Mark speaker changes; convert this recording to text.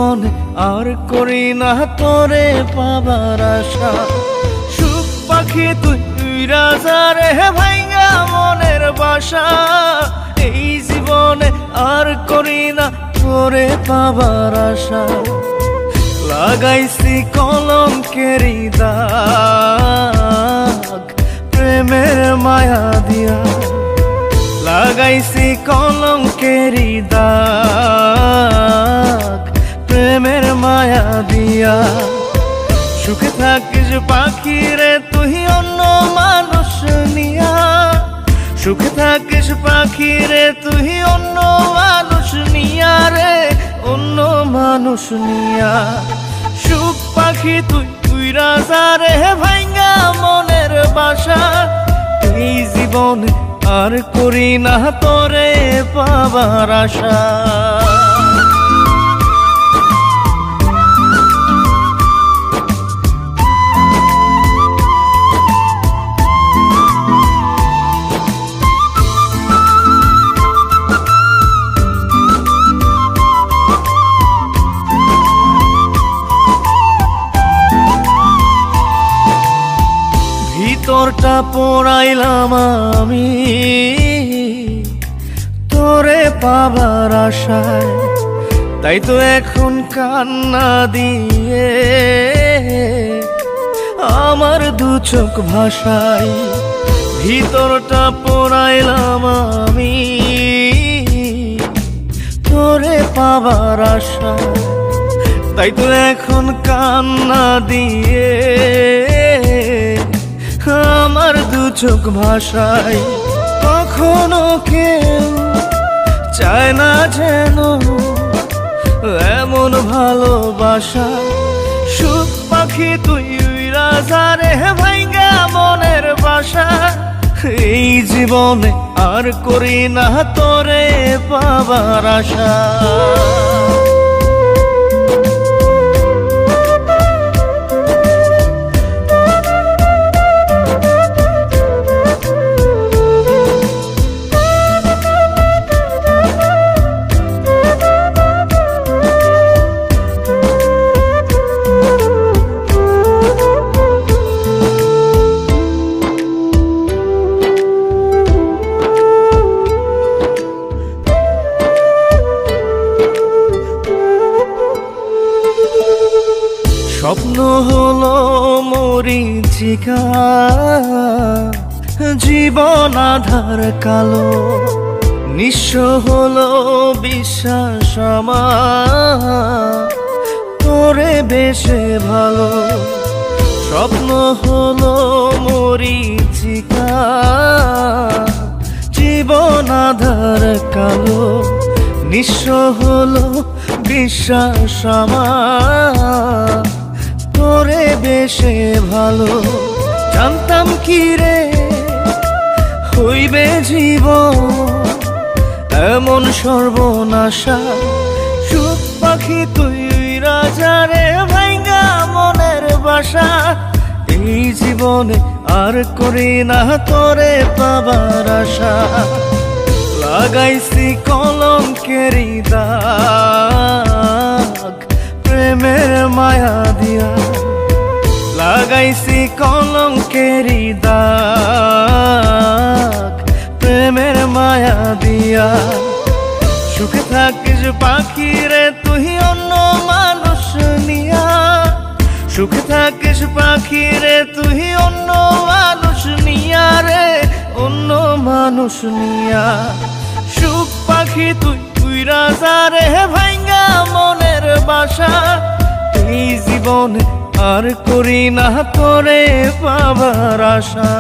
Speaker 1: জীবনে আর করি না তোরে পাবার আশা। সুখ পাখি তুই রাজারে ভাইঙ্গা মনের বাসা, এই জীবনে আর করি না তোরে পাবার আশা। লাগাইছি কলঙ্কেরি দাগ প্রেমের মায়া দিয়া, লাগাইছি কলঙ্কেরি দাগ প্রেমের মায়া দিয়া। সুখে থাকিস পাখি রে তুই অন্য মানুষ নিয়া, সুখে থাকিস পাখি রে তুই অন্য মানুষ নিয়া রে, অন্য মানুষ নিয়া। সুখ পাখি তুই রাজা রে ভাইঙ্গা মনের বাসা, এই জীবনে আর করি না তোরে পাবার আশা। ভিতরটা পোড়াইলাম আমি তোরে পাবার আশায়, তাই তো এখন কান্না দিয়ে আমার দু চোখ ভাষায়। ভিতরটা পোড়াইলাম আমি তোরে পাবার আশায়, তাই তো এখন কান্না দিয়ে আমার দু চোখ ভাষায়। কখনো কেউ চায় না যেন এমন ভালোবাসা। সুখ পাখি তুই রাজা রে ভাইঙ্গা মনের বাসা, এই জীবনে আর করি না তোরে পাবার আশা। স্বপ্ন হলো মরীচিকা, জীবন আধার কালো, নিঃস্ব হলো বিশ্বাস আমার তোরে বেশে ভালো। স্বপ্ন হলো মরীচিকা, জীবন আধার কালো, নিঃস্ব হলো বিশ্বাস আমার তোরে বেশে ভালো। জানতাম কি রে হইবে জীবন এমন সর্বনাশা। সুখ পাখি তুই রাজা রে ভাইঙ্গা মনের বাসা, এই জীবনে আর করি না তোরে পাবার আশা। লাগাইছি কলঙ্কেরি দাগ প্রেমের মায়া দিয়া, লাগাইছি কলঙ্কেরি দাগ প্রেমের মায়া দিয়া। সুখে থাকিস পাখি রে তুই অন্য মানুষ নিয়া, সুখে থাকিস পাখি রে তুই অন্য মানুষ নিয়া রে, অন্য মানুষ নিয়া। সুখ পাখি তুই রাজা রে ভাইঙ্গা মনের বাসা, এই জীবনে আর করি না তোরে পাবার আশা।